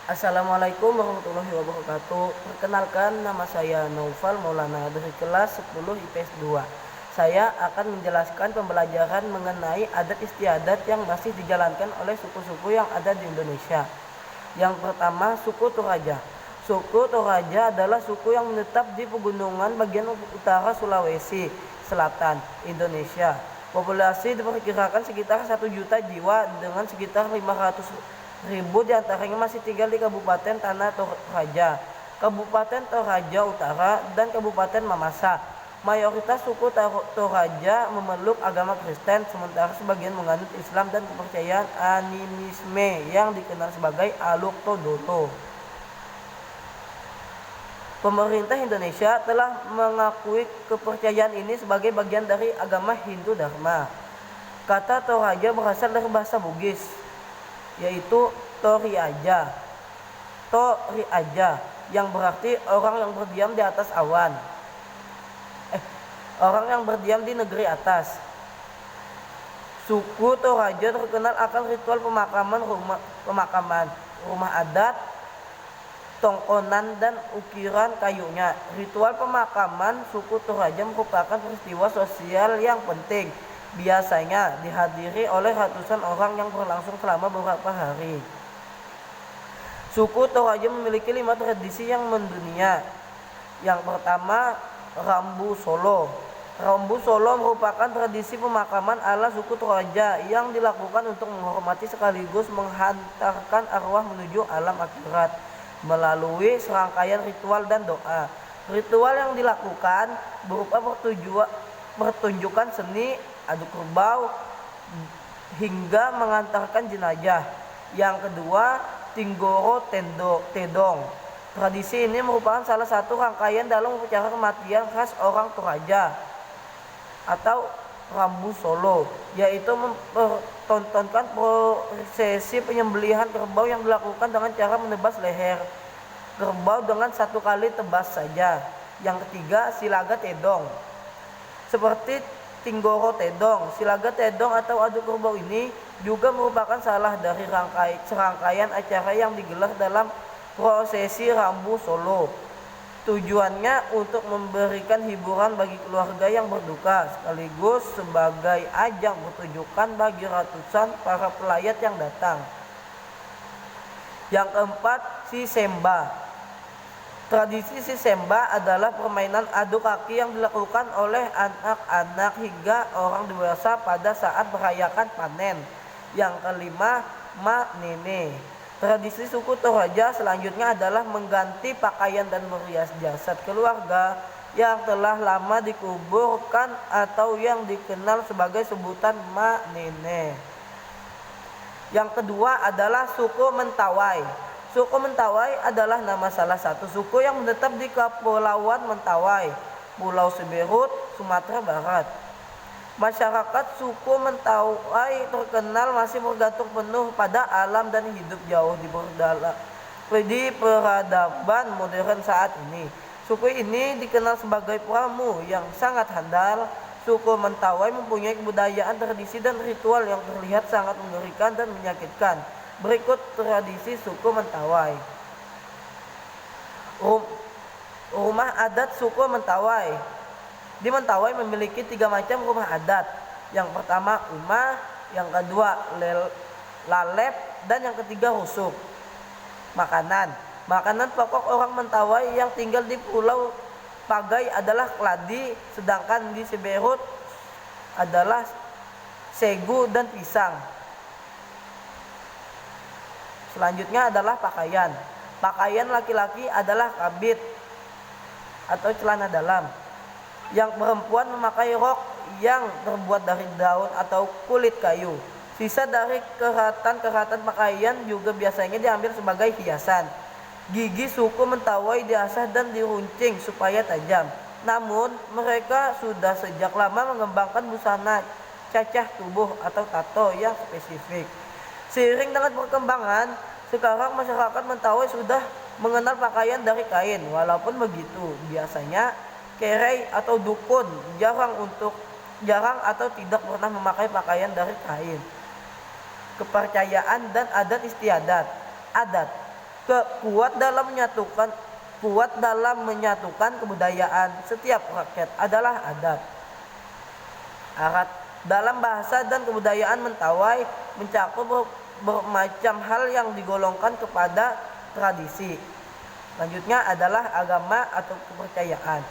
Assalamualaikum warahmatullahi wabarakatuh. Perkenalkan, nama saya Naufal Maulana dari kelas 10 IPS 2. Saya akan menjelaskan pembelajaran mengenai adat istiadat yang masih dijalankan oleh suku-suku yang ada di Indonesia. Yang pertama, suku Toraja. Suku Toraja adalah suku yang menetap di pegunungan bagian utara Sulawesi Selatan, Indonesia. Populasi diperkirakan sekitar 1 juta jiwa dengan sekitar 500.000 diantaranya masih tinggal di Kabupaten Tanah Toraja, Kabupaten Toraja Utara, dan Kabupaten Mamasa. Mayoritas suku Toraja memeluk agama Kristen, sementara sebagian menganut Islam dan kepercayaan animisme yang dikenal sebagai Aluk Todolo. Pemerintah Indonesia telah mengakui kepercayaan ini sebagai bagian dari agama Hindu Dharma. Kata Toraja berasal dari bahasa Bugis, yaitu Toriaja, yang berarti orang yang berdiam di atas awan, orang yang berdiam di negeri atas. Suku Toraja terkenal akan ritual pemakaman rumah adat, tongkonan, dan ukiran kayunya. Ritual pemakaman suku Toraja merupakan peristiwa sosial yang penting, biasanya dihadiri oleh ratusan orang yang berlangsung selama beberapa hari. Suku Toraja memiliki 5 tradisi yang mendunia. Yang pertama, Rambu Solo. Rambu Solo merupakan tradisi pemakaman ala suku Toraja yang dilakukan untuk menghormati sekaligus menghantarkan arwah menuju alam akhirat melalui serangkaian ritual dan doa. Ritual yang dilakukan berupa pertunjukan seni, adu kerbau, hingga mengantarkan jenazah. Yang kedua, Tinggoro Tedong. Tradisi ini merupakan salah satu rangkaian dalam upacara kematian khas orang Toraja atau Rambu Solo, yaitu mempertontonkan prosesi penyembelihan kerbau yang dilakukan dengan cara menebas leher kerbau dengan 1 kali tebas saja. Yang ketiga, Silaga Tedong. Seperti Tinggoro Tedong, Silaga Tedong atau adu kerbau ini juga merupakan salah dari serangkaian acara yang digelar dalam prosesi Rambu Solo. Tujuannya untuk memberikan hiburan bagi keluarga yang berduka, sekaligus sebagai ajang pertunjukan bagi ratusan para pelayat yang datang. Yang keempat, Sisemba. Tradisi Sisemba adalah permainan adu kaki yang dilakukan oleh anak-anak hingga orang dewasa pada saat merayakan panen. Yang kelima, Mak Nene. Tradisi suku Toraja selanjutnya adalah mengganti pakaian dan merias jasad keluarga yang telah lama dikuburkan atau yang dikenal sebagai sebutan Mak Nene. Yang kedua adalah suku Mentawai. Suku Mentawai adalah nama salah satu suku yang menetap di Kepulauan Mentawai, Pulau Siberut, Sumatera Barat. Masyarakat suku Mentawai terkenal masih bergantung penuh pada alam dan hidup jauh di peradaban modern saat ini. Suku ini dikenal sebagai pramu yang sangat handal. Suku Mentawai mempunyai kebudayaan, tradisi, dan ritual yang terlihat sangat mengerikan dan menyakitkan. Berikut tradisi suku Mentawai. Rumah adat suku Mentawai. Di Mentawai memiliki 3 macam rumah adat. Yang pertama umah, yang kedua lalep, dan yang ketiga rusuk. Makanan pokok orang Mentawai yang tinggal di Pulau Pagai adalah keladi, sedangkan di Siberut adalah segu dan pisang. Selanjutnya adalah pakaian. Pakaian laki-laki adalah kabit atau celana dalam. Yang perempuan memakai rok yang terbuat dari daun atau kulit kayu. Sisa dari keratan pakaian juga biasanya diambil sebagai hiasan. Gigi suku Mentawai diasah dan diruncing supaya tajam. Namun mereka sudah sejak lama mengembangkan busana cacah tubuh atau tato yang spesifik. Seiring dengan perkembangan, sekarang masyarakat Mentawai sudah mengenal pakaian dari kain. Walaupun begitu, biasanya kerei atau dukun jarang atau tidak pernah memakai pakaian dari kain. Kepercayaan dan adat istiadat. kuat dalam menyatukan kebudayaan setiap rakyat adalah adat. Adat dalam bahasa dan kebudayaan Mentawai mencakup bermacam hal yang digolongkan kepada tradisi. Selanjutnya adalah agama atau kepercayaan.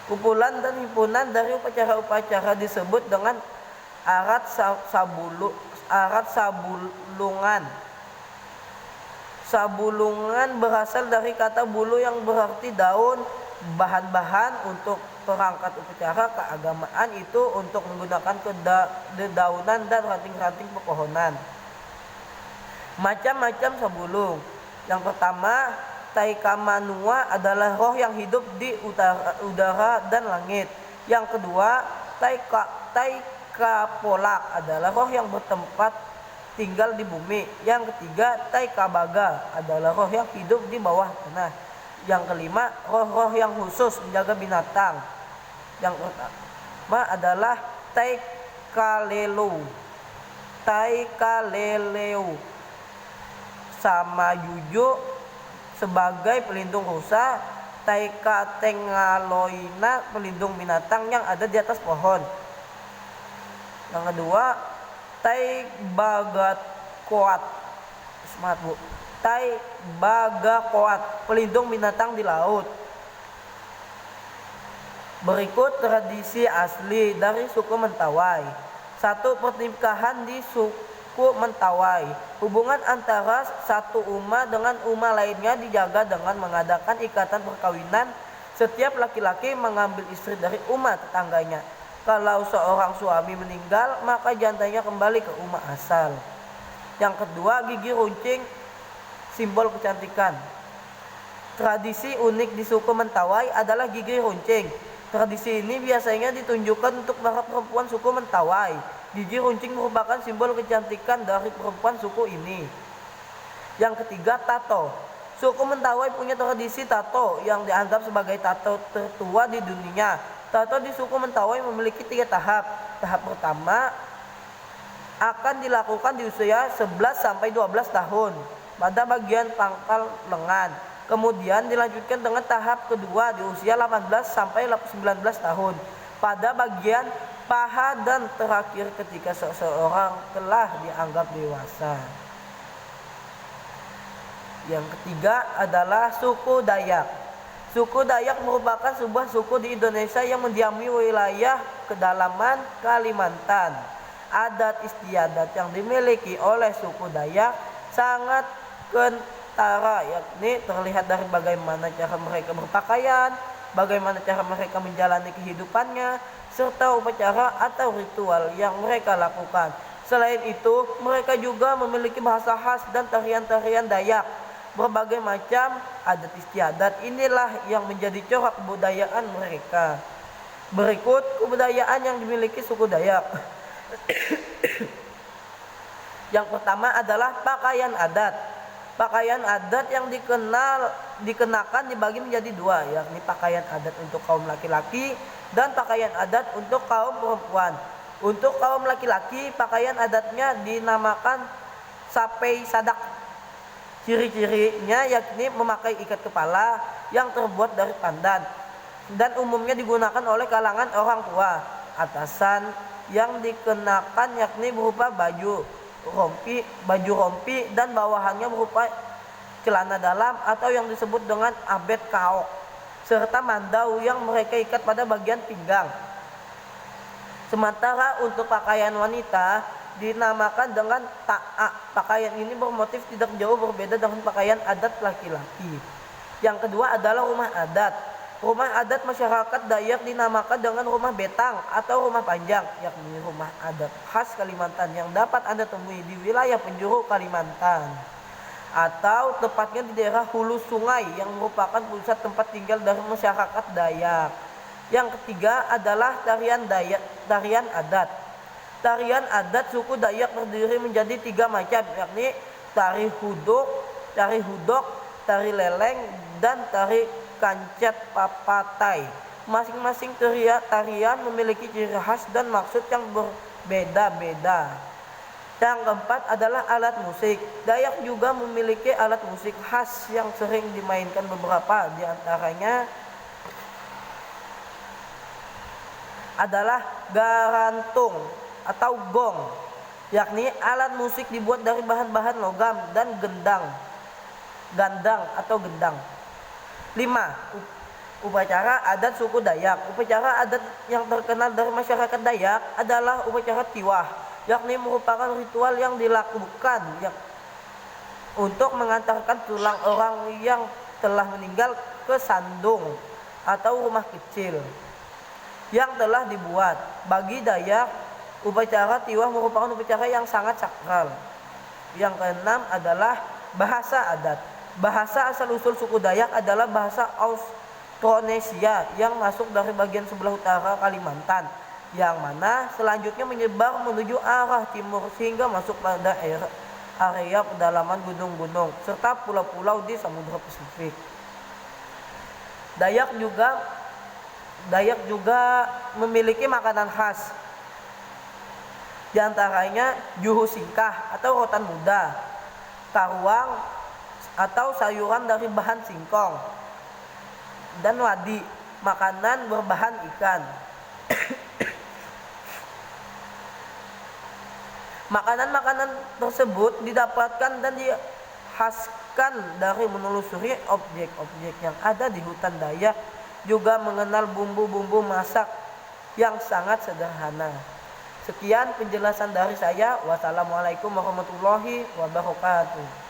Kumpulan dan himpunan dari upacara-upacara disebut dengan adat sabulungan. Sabulungan berasal dari kata bulu yang berarti daun. Bahan-bahan untuk perangkat upacara keagamaan itu untuk menggunakan dedaunan dan ranting-ranting pepohonan. Macam-macam sabulung. Yang pertama, Taikamanua adalah roh yang hidup di udara dan langit. Yang kedua, Taikapolak adalah roh yang bertempat tinggal di bumi. Yang ketiga, Taikabaga adalah roh yang hidup di bawah tanah. Yang kelima, roh-roh yang khusus menjaga binatang. Yang pertama adalah Taikaleleu sama Juju sebagai pelindung rusa, Taikatengaloina pelindung binatang yang ada di atas pohon. Yang kedua, Taibagakoat, semangat Bu. Taibagakoat pelindung binatang di laut. Berikut tradisi asli dari suku Mentawai. 1. Pernikahan di suku Mentawai. Hubungan antara satu umat dengan umat lainnya dijaga dengan mengadakan ikatan perkawinan. Setiap laki-laki mengambil istri dari umat tetangganya. Kalau seorang suami meninggal, maka jantanya kembali ke umat asal. Yang kedua, gigi runcing, simbol kecantikan. Tradisi unik di suku Mentawai adalah gigi runcing. Tradisi ini biasanya ditunjukkan untuk para perempuan suku Mentawai. Gigi runcing merupakan simbol kecantikan dari perempuan suku ini. Yang ketiga, tato. Suku Mentawai punya tradisi tato yang dianggap sebagai tato tertua di dunia. Tato di suku Mentawai memiliki 3 tahap. Tahap pertama akan dilakukan di usia 11 sampai 12 tahun pada bagian pangkal lengan. Kemudian dilanjutkan dengan tahap kedua di usia 18 sampai 19 tahun pada bagian paha, dan terakhir ketika seseorang telah dianggap dewasa. Yang ketiga adalah suku Dayak. Suku Dayak merupakan sebuah suku di Indonesia yang mendiami wilayah kedalaman Kalimantan. Adat istiadat yang dimiliki oleh suku Dayak sangat kentara, yakni terlihat dari bagaimana cara mereka berpakaian, bagaimana cara mereka menjalani kehidupannya, serta upacara atau ritual yang mereka lakukan. Selain itu, mereka juga memiliki bahasa khas dan tarian-tarian Dayak. Berbagai macam adat istiadat inilah yang menjadi corak kebudayaan mereka. Berikut kebudayaan yang dimiliki suku Dayak. Yang pertama adalah pakaian adat. Pakaian adat yang dikenakan dibagi menjadi 2, yakni pakaian adat untuk kaum laki-laki dan pakaian adat untuk kaum perempuan. Untuk kaum laki-laki, pakaian adatnya dinamakan sapei sadak. Ciri-cirinya yakni memakai ikat kepala yang terbuat dari pandan dan umumnya digunakan oleh kalangan orang tua. Atasan yang dikenakan yakni berupa baju rompi dan bawahannya berupa celana dalam atau yang disebut dengan abet kaok, serta mandau yang mereka ikat pada bagian pinggang. Sementara untuk pakaian wanita dinamakan dengan ta'a. Pakaian ini bermotif tidak jauh berbeda dengan pakaian adat laki-laki. Yang kedua adalah rumah adat. Rumah adat masyarakat Dayak dinamakan dengan rumah betang atau rumah panjang, yakni rumah adat khas Kalimantan yang dapat Anda temui di wilayah penjuru Kalimantan, atau tepatnya di daerah hulu sungai yang merupakan pusat tempat tinggal dari masyarakat Dayak. Yang ketiga adalah tarian adat. Tarian adat suku Dayak terdiri menjadi 3 macam, yakni tari hudok, tari leleng, dan tari kancet papatai. Masing-masing tarian memiliki ciri khas dan maksud yang berbeda-beda. Yang keempat adalah alat musik. Dayak juga memiliki alat musik khas yang sering dimainkan beberapa, di antaranya adalah garantung atau gong, yakni alat musik dibuat dari bahan-bahan logam, dan gandang atau gendang. 5. Upacara adat suku Dayak. Upacara adat yang terkenal dari masyarakat Dayak adalah upacara tiwah, yakni merupakan ritual yang dilakukan untuk mengantarkan tulang orang yang telah meninggal ke sandung atau rumah kecil yang telah dibuat. Bagi Dayak, upacara tiwah merupakan upacara yang sangat sakral. Yang keenam adalah bahasa adat. Bahasa asal-usul suku Dayak adalah bahasa Austronesia yang masuk dari bagian sebelah utara Kalimantan, yang mana selanjutnya menyebar menuju arah timur sehingga masuk pada area pedalaman gunung-gunung serta pulau-pulau di Samudra Pasifik. Dayak juga memiliki makanan khas, di antaranya juhu singkah atau rotan muda, karuang atau sayuran dari bahan singkong, dan wadi, makanan berbahan ikan. Makanan-makanan tersebut didapatkan dan dikhaskan dari menelusuri objek-objek yang ada di hutan. Dayak juga mengenal bumbu-bumbu masak yang sangat sederhana. Sekian penjelasan dari saya. Wassalamualaikum warahmatullahi wabarakatuh.